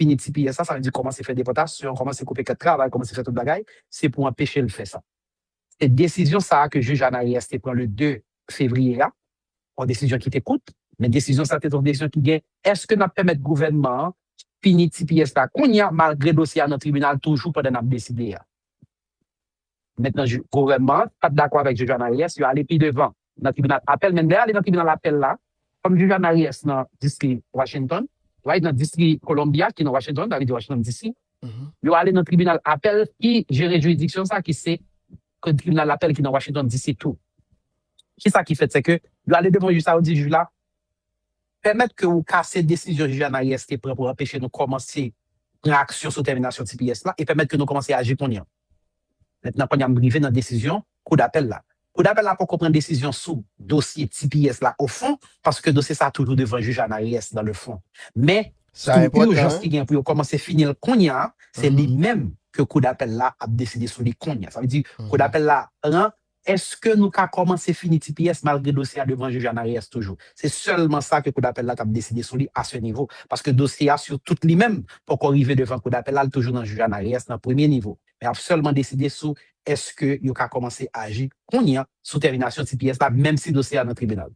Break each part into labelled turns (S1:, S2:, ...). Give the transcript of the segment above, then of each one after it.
S1: fini TPS, ça veut dire commencer à faire déportation, commencer à couper quatre travail, commencer à faire tout le bagaille, c'est pour empêcher le faire ça. Cette décision, ça, que le juge Anarias prend le 2 février, là, une décision qui t'écoute, mais décision, ça, c'est une décision qui gagne. Est-ce que nous permettre au gouvernement finir TPS là, qu'on y a, malgré le dossier dans le tribunal, toujours pendant qu'on a décidé. Maintenant, le gouvernement, pas d'accord avec le juge Anarias, il va aller plus devant dans le tribunal appel, mais d'ailleurs, aller dans le tribunal appel là, comme le juge Anarias dans le district Washington, dans le district Columbia, qui est dans Washington, dans le Washington DC, il va aller dans le tribunal appel qui gère juridiction, ça, qui c'est que le tribunal appel qui est dans Washington DC tout. Qui ça qui fait, c'est que, il va aller devant le juge Saoudi, juge là, permettre que vous cassez décision du juge Anarias pour empêcher nous commencer une action sur termination de TPS là, et permettre que nous commencer à agir pour nous. Maintenant, quand on a arrivé dans la décision, coup d'appel là. Coup d'appel là pour qu'on prenne décision sous dossier TPS là au fond, parce que le dossier ça a toujours devant le juge Anarias dans le fond. Mais, l'urgence qui vient pour commencer à finir le cognac, c'est lui-même que coup d'appel là a décidé sur les cognacs. Ça veut dire, coup d'appel là, est-ce que nous avons commencé à finir TPS malgré le dossier devant le juge Anarias toujours? C'est seulement ça que coup d'appel là a décidé sur lui à ce niveau. Parce que le dossier a sur tout lui-même pour qu'on arrive devant coup d'appel là, toujours dans le juge Anarias dans le premier niveau. Mais a seulement décidé sur est-ce que nous avons commencé à agir sous termination de TPS là, même si le dossier est dans le tribunal.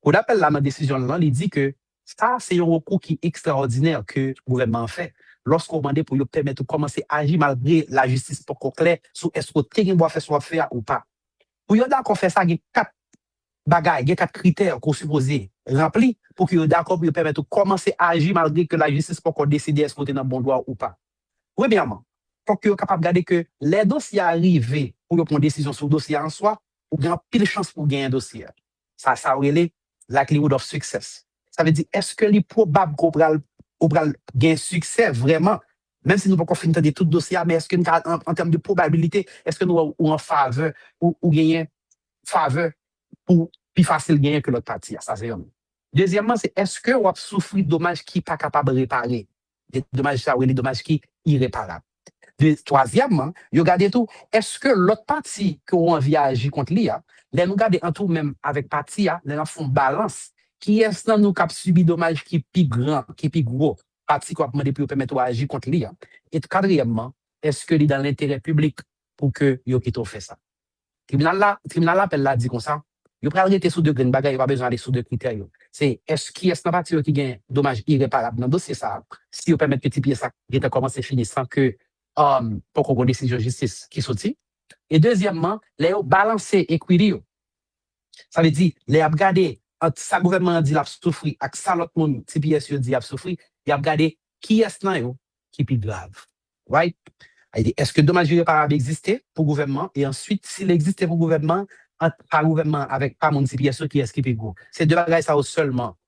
S1: Coup d'appel là, dans la décision là, il dit que ça, c'est un recours qui est extraordinaire que le gouvernement fait. Lorsqu'on demande pour lui permettre de commencer à agir malgré la justice pour qu'on clair sur est-ce que quelqu'un doit faire soit faire ou pas. Pour y d'accord faire ça, il y a 4 bagailles, il y a 4 critères qu'on suppose remplir pour qu'il y ait d'accord pour permettre de commencer à agir malgré que la justice pour qu'on décide est-ce qu'on est dans le bon droit ou pas. Premièrement, pour qu'il soit capable de garder que les dossiers arrivés pour prendre une décision sur le dossier en soi, ou bien pile chance pour gagner un dossier. Ça relève likelihood of success. Ça veut dire, est-ce que les probable qu'on va gagner succès vraiment, même si nous ne pouvons pas finir de tout dossier, mais est-ce que en termes de probabilité, est-ce que nous avons en faveur ou gagner faveur pour plus facile gagner que l'autre partie? Ça, c'est un. Deuxièmement, c'est est-ce que on a souffert de dommages qui n'est pas capable de réparer? Des dommages, ça, des dommages qui sont irréparables. Troisièmement, regardez tout, est-ce que l'autre partie qu'on a envie d'agir contre l'IA, nous regardons en tout même avec partie, nous font balance, qui est-ce que nous avons subi dommages qui est plus grand, qui est plus gros, partie qu'on a demandé pour permettre d'agir contre l'IA. Et quatrièmement, est-ce que c'est dans l'intérêt public pour que vous quittez fait ça? Tribunal l'appel là dit comme ça, vous pouvez arrêter sous deux graines bagages, il n'y a pas besoin d'aller sous deux critères. C'est est-ce qu'il y a une partie qui gagne dommage irréparable dans le dossier ça, si vous permettez que TPS ça commence à finir sans que pour qu'on ait une décision de justice qui sortit. Et deuxièmement, les balancer équilibre. Ça veut dire, les regarder, ça gouvernement dit qu'il a souffert, et ça l'autre monde, TPS dit qu'il a souffert, il a regardé qui est-ce qui est plus grave. Right? Est-ce que dommage irréparable existait pour le gouvernement? Et ensuite, s'il existait pour le gouvernement, par gouvernement avec pas mon TPS qui est-ce qui est plus gros? C'est deux bagages ça seulement.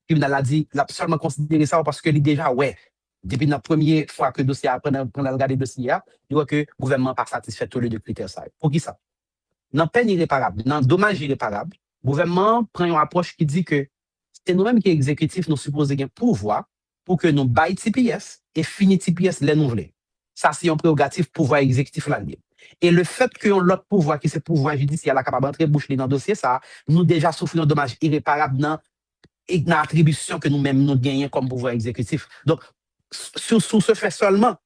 S1: Puis il a dit, il a seulement considéré ça parce que il déjà, ouais. Depuis la première fois que le dossier a regardé le dossier, il voit que le gouvernement n'a pas satisfait tous les deux critères. Pour qui ça? Dans peine irréparable, dans dommage irréparable, le gouvernement prend une approche qui dit que c'est nous-mêmes qui exécutifs, nous supposons un pouvoir pour que nous baillons TPS et finissons TPS les nouvelles. Ça, c'est un prérogatif pouvoir exécutif là. Et le fait que l'autre pouvoir, qui est le pouvoir judiciaire, est capable d'entrer bouche dans le dossier, ça, nous déjà souffrons d'un dommage irréparable dans l'attribution que nous-mêmes nous gagnons comme pouvoir exécutif. Donc, sur ce fait seulement,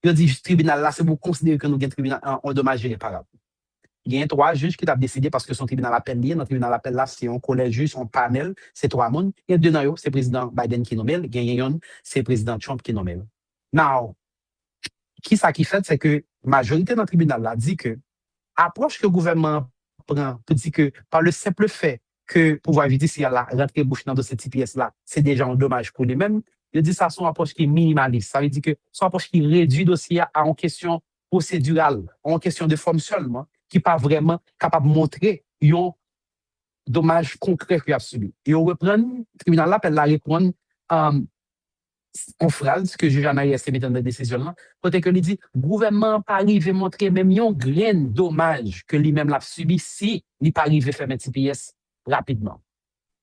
S1: je dis le tribunal là, c'est pour considérer que nous avons un tribunal en dommage irréparable. Il y a 3 juges qui ont décidé parce que son tribunal appel lié. Notre tribunal appel là, c'est un collège juge, un panel, c'est 3 personnes. Il y a 2 dans eux, c'est le président Biden qui nomme, il y a un, c'est le président Trump qui nomme. Now, qui ça qui fait, c'est que la majorité dans le tribunal là dit que l'approche que le gouvernement prend pour dire que par le simple fait que le pouvoir judiciaire là rentre bouche dans de cette TPS là, c'est déjà un dommage pour lui-même. Je dis ça, son approche qui est minimaliste. Ça veut dire que son approche qui réduit le dossier à une question procédurale, à une question de forme seulement, qui n'est pas vraiment capable de montrer un dommage concret qu'il a subi. Et on reprend, le tribunal l'appelle la répondre en phrase que le juge Anarias mis dans la décision là, côté que il dit, le gouvernement pas arrivé à montrer même un grain de dommage que lui-même l'a subi si il pas arrivé à faire un TPS rapidement.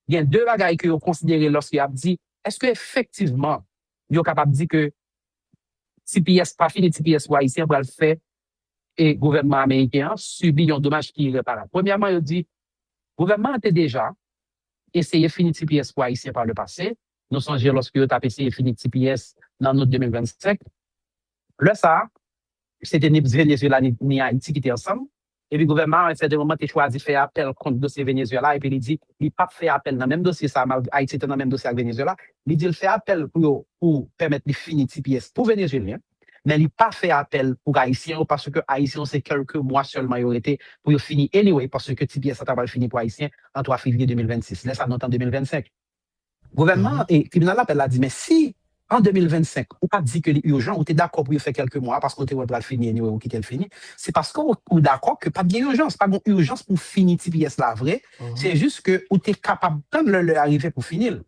S1: Il y a 2 bagages que vous considérez lorsqu'il a dit, est-ce qu'effectivement, il est capable de dire que TPS, pas fini TPS ou haïtien, va le faire et le gouvernement américain subit un dommage qui est irréparable. Premièrement, il dit, le gouvernement a déjà essayé de finir TPS ou haïtien par le passé, nous songeons lorsque vous avez essayé de finir TPS dans notre 2025. Là, ça, c'était ni Venezuela ni Haïti qui étaient ensemble. Et puis, le gouvernement, à un certain moment, a choisi de faire appel contre le dossier Venezuela. Et puis, il dit, il n'a pas fait appel dans le même dossier, ça, Haïti était dans le même dossier avec Venezuela. Il dit, il fait appel pour permettre de finir TPS pour Vénézuéliens. Mais il n'a pas fait appel pour Haïtiens parce que Haïtiens, c'est quelques mois seulement, il aurait été pour finir anyway, parce que TPS a pas fini pour Haïtiens en 3 février 2026. Là, ça note en 2025. Le gouvernement et le tribunal l'appel a dit, mais si en 2025, on pas dit que les urgents, on était d'accord pour y faire quelques mois parce qu'on était pas fini anyway, ou quitter le fini, c'est parce qu'on est d'accord que pas de urgence, pas de urgence pour finir TPS là vrai, c'est juste que on était capable de le arriver pour finir.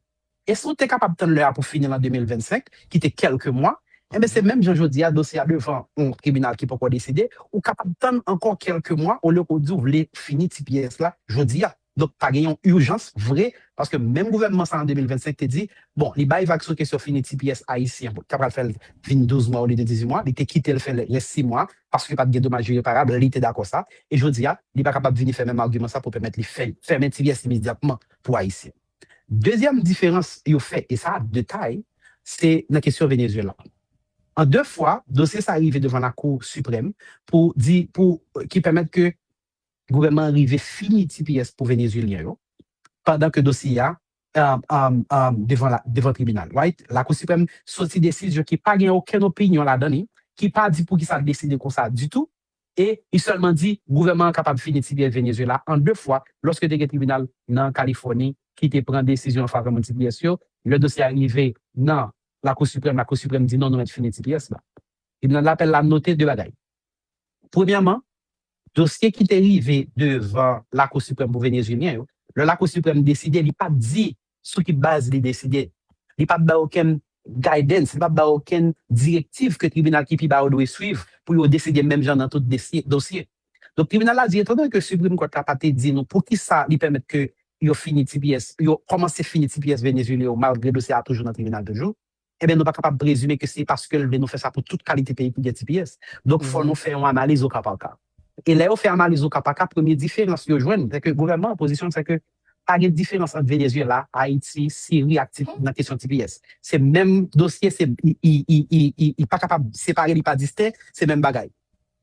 S1: Et si on était capable de le pour finir en 2025, qui était quelques mois, eh bien, c'est même jean-jodi à dossier devant un tribunal qui peut pas décider, ou capable d'attendre encore quelques mois, au lieu qu'on dit, vous voulez finir TPS là, jeudi. Donc, pas une urgence vraie, parce que même gouvernement, ça en 2025, te dit, bon, les bails va sur question finir TPS haïtien, capable de faire 12 mois au lieu de 18 mois, il était quitté le fait les 6 mois, parce que pas de dommage irréparable, il était d'accord ça, et je dis, il n'est pas capable de venir faire même argument ça pour permettre les fermer TPS immédiatement pour haïtien. Deuxième différence, il fait, et ça, de taille, c'est la question Venezuela. En 2 fois, dossier ça arrivé devant la Cour suprême pour qui permettent que le gouvernement arrive fini TPS pour Vénézuéliens pendant que le dossier a devant le tribunal. Right? La Cour suprême sortit décision qui n'a pas aucune opinion là-dedans, qui n'a pas dit pour qui ça décide comme ça du tout, et il seulement dit le gouvernement est capable de finir TPS Venezuela en 2 fois lorsque le tribunal dans Californie qui te prend décision en faveur de TPS, le dossier est arrivé dans la Cour suprême dit non, nous avons fini TPS là. Il l'appelle la noter de bagaille. Premièrement, dossier qui est arrivé devant la Cour suprême pour Vénézuéliens, la Cour suprême décidé, il n'a pas dit sur quelle base il décidé. Il n'a pas aucune guidance, il n'a pas aucune directive que le tribunal qui doit suivre pour décider même genre dans tout dossier. Donc, le tribunal a dit, étant donné que le Supreme Court n'a pas dit, non, pour qui ça lui permet que il a fini TPS, il a commencé à finir TPS Vénézuélien, malgré le dossier toujours dans le tribunal de jour, eh bien, nous ne sommes pas capables de présumer que c'est parce que nous fait ça pour toute qualité pays qui est TPS. Donc, il faut nous faire une analyse au cas par cas. Et là, on fait analyse au cas par cas, première différence que je vois, c'est que le gouvernement en position, c'est que pas de différence entre Venezuela, Haïti, Syrie, actif dans la question TPS. C'est le même dossier, il n'est pas capable de séparer, il n'est pas distinct, c'est le même bagaille.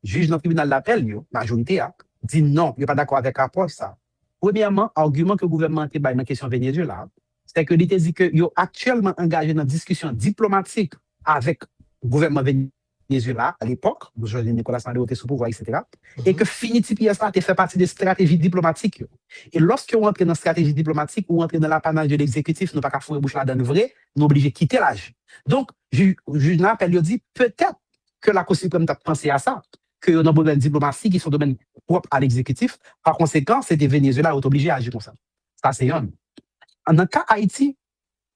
S1: Juge dans le tribunal d'appel, majorité, dit non, il n'est pas d'accord avec l'approche, ça. Premièrement, argument que le gouvernement a dans la question Venezuela, c'est que l'idée dit que est actuellement engagé dans une discussion diplomatique avec le gouvernement Venezuela à l'époque, Nicolas Maduro était sous pouvoir, etc. Et que fini TPS là, fait partie des stratégies diplomatiques. Et lorsque on entre dans la stratégie diplomatique ou entre dans l'apanage de l'exécutif, nous pas qu'à fouiller bouche là dans le vrai, nous obligés de quitter l'âge. Donc, je l'appelle, il dit peut-être que la Cour suprême a pensé à ça, que dans le domaine diplomatique, qui sont domaine propre à l'exécutif, par conséquent, c'était Venezuela qui est obligé à agir comme ça. Ça, c'est un. En un cas Haïti,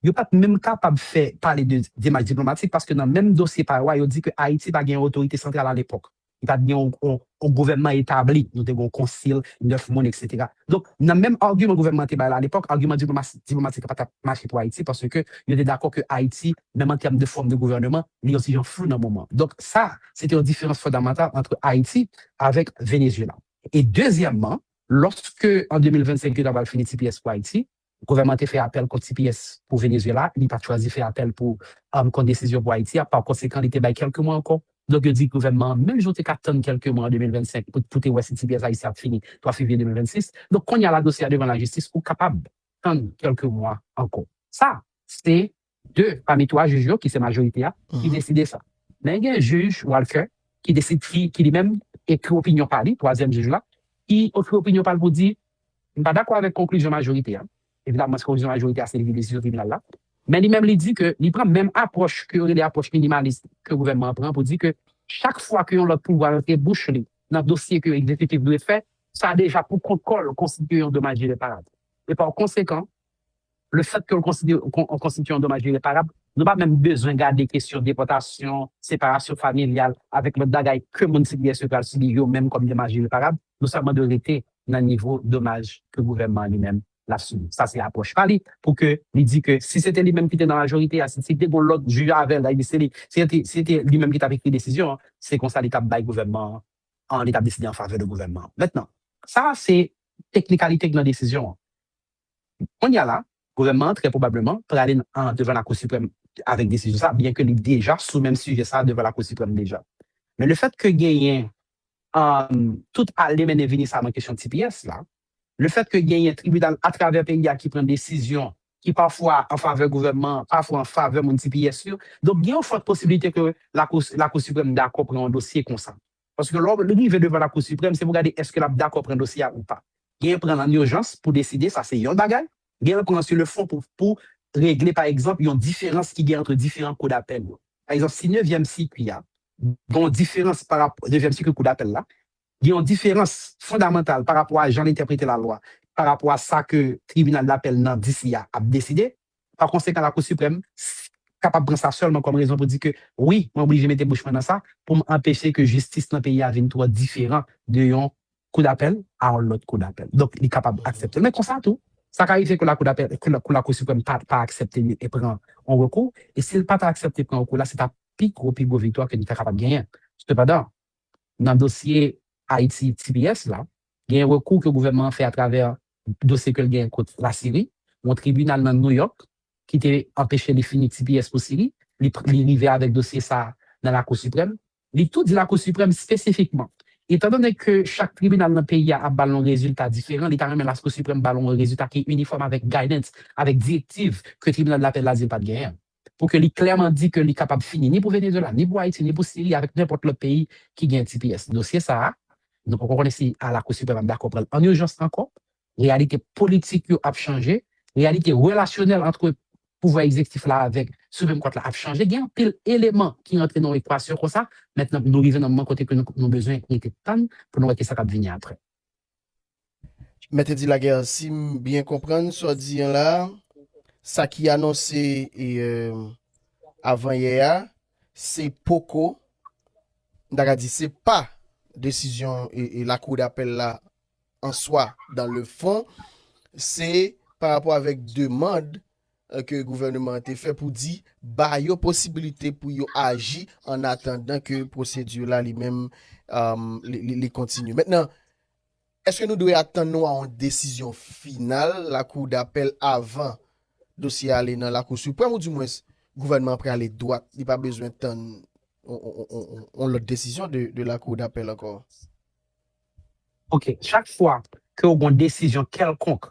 S1: il n'est pas même capable de faire parler de démarche diplomatique parce que dans le même dossier par il dit que Haïti n'a pas une autorité centrale à l'époque. Il n'a pas un gouvernement établi, nous avons un concile, 9 mois, etc. Donc, dans le même argument gouvernemental à l'époque, argument diplomatique n'a pas marché pour Haïti parce que il était d'accord que Haïti, même en termes de forme de gouvernement, il y a aussi un flou dans le moment. Donc, ça, c'était une différence fondamentale entre Haïti avec Venezuela. Et deuxièmement, lorsque en 2025, il a fini TPS pour Haïti, le gouvernement a fait appel contre TPS pour Venezuela, il n'a pas choisi de faire appel pour contre décision pour Haïti, par conséquent, il était quelques mois encore. Donc, il dit que le gouvernement, même si on attendre quelques mois en 2025 pour tout est TPS Haïti a fini 3 février 2026, donc quand il y a la dossier devant la justice, on est capable d'attendre quelques mois encore. Ça, c'est 2 parmi 3 juges qui sont majoritaires qui décident ça. Mais il y a un juge, Walker, qui décide, qui lui-même écrit opinion par lui, 3e juge là, qui écrit opinion par lui pour dire, je ne suis pas d'accord avec la conclusion majoritaire. Évidemment, cette conclusion majoritaire, c'est les décisions tribunal là. Mais lui-même, il dit que, il prend même approche que les approches minimalistes que le gouvernement prend pour dire que chaque fois que le pouvoir est bouché dans le dossier que l'exécutif doit faire, ça a déjà pour contrôle constitué un dommage irréparable. Et par conséquent, le fait que on constitue un dommage irréparable, nous n'avons pas même besoin de garder questions de déportation, séparation familiale avec le dagaï que mon CBS peut subir, même comme dommage irréparable. Nous sommes de rester dans le niveau dommage que le gouvernement lui-même l'a subi. Ça, c'est l'approche pali pour que il dit que si c'était lui-même qui était dans la majorité, si c'était l'autre juge avec, si c'était lui-même qui avait pris décision, c'est comme ça l'État bail gouvernement, en l'État décidé en faveur du gouvernement. Maintenant, ça, c'est technicalité de la décision. On y a là, gouvernement, très probablement, pour aller devant la Cour suprême avec décision ça, bien que les déjà sous même sujet ça devant la Cour suprême déjà. Mais le fait que gagne tout aller mener venir ça en question de TPS là, le fait que gagne un tribunal à travers le pays qui prend des décisions qui parfois en faveur du gouvernement, parfois en faveur de mon TPS, donc il y a une forte possibilité que la Cour suprême d'accord pour un dossier comme ça. Parce que le niveau devant la Cour suprême, c'est pour regarder est-ce que la d'accord pour un dossier ou pas. Il y a un prendre en urgence pour décider, ça c'est un bagage. Il y a un prendre sur le fond pour régler, par exemple, il y a une différence qui y a entre différents cours d'appel. Par exemple, si 9e cycle, il y a une différence par rapport au 9e cycle cours d'appel là, il y a une différence fondamentale par rapport à Jean interpréter la loi, par rapport à ça que le tribunal d'appel d'ici a décidé. Par conséquent, la Cour suprême capable de prendre ça seulement comme raison pour dire que oui, je suis obligé de mettre bouche dans ça pour empêcher que justice dans le pays vienne trop différent de un coup d'appel à l'autre coup d'appel. Donc, il est capable d'accepter. Mais comme ça, tout, ça arrive que la Cour d'appel, que la Cour suprême pas accepté et prend un recours. Et s'il n'a pas accepté prendre un recours, là, c'est ta plus grosse victoire que nous sommes capables de gagner. Cependant, dans le dossier Haïti TPS, là, il y a un recours que le gouvernement fait à travers le dossier que le gagne contre la Syrie, un tribunal dans New York qui t'a empêché de finir TPS pour Syrie, il arrivé avec le dossier ça dans la Cour suprême. Il tout dit la Cour suprême spécifiquement. Étant donné que chaque tribunal dans le pays a un ballon résultat différent, l'État même la Cour suprême ballon résultat qui est uniforme avec guidance, avec directive que le tribunal de l'appel l'asile pas de gagner. Pour que lui clairement dit que lui est capable de finir ni pour Venezuela, ni pour Haïti, ni pour Syrie, avec n'importe quel pays qui gagne TPS. Dossier ça, donc on connaît si à la Cour suprême d'accord en urgence encore, réalité politique a changé, réalité relationnelle entre pouvoir exécutif là avec Suprême Court là a changé, il y a un pile élément qui entre dans l'équation comme ça. Maintenant nous arrivons dans le côté que nous avons besoin qui était temps pour nous voir que ça va venir après.
S2: Mettez dit la guerre, si bien comprendre, soit dit là, ça qui annoncé avant hier, c'est Poco. D'accord, dit c'est pas décision et la cour d'appel là en soi dans le fond, c'est par rapport avec demande que le gouvernement a fait pour dire bah y a possibilité pour y agir en attendant que procédure là lui-même les continue. Maintenant, est-ce que nous devons attendre à une décision finale la cour d'appel avant dossier aller dans la cour suprême ou du moins le gouvernement après aller droit, il n'y a pas besoin de on l'autre décision de la cour d'appel encore.
S1: OK, chaque fois que vous avez une décision quelconque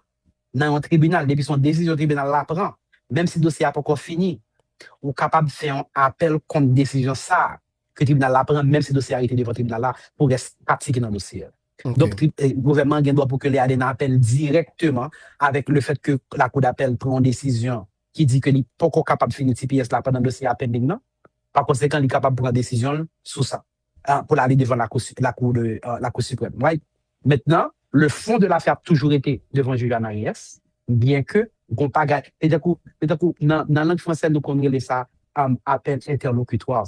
S1: dans un tribunal, depuis son décision tribunal la prend, même si le dossier n'a pas encore fini, vous êtes capable de faire un appel contre décision ça, que le tribunal la prend, même si le dossier a été devant le tribunal là, pour rester pratiqué dans le dossier. Okay. Donc, le gouvernement doit pour que les ADN appellent directement avec le fait que la cour d'appel prend une décision qui dit que n'est pas encore capable de finir TPS là pendant le dossier pending. Par conséquent, il est capable de prendre une décision sur ça, pour aller devant la cour suprême. Right? Maintenant, le fond de l'affaire a toujours été devant le juge Anariès, bien que, on pas gagné. Et du coup, dans la langue française, nous connaissons ça, appel interlocutoire.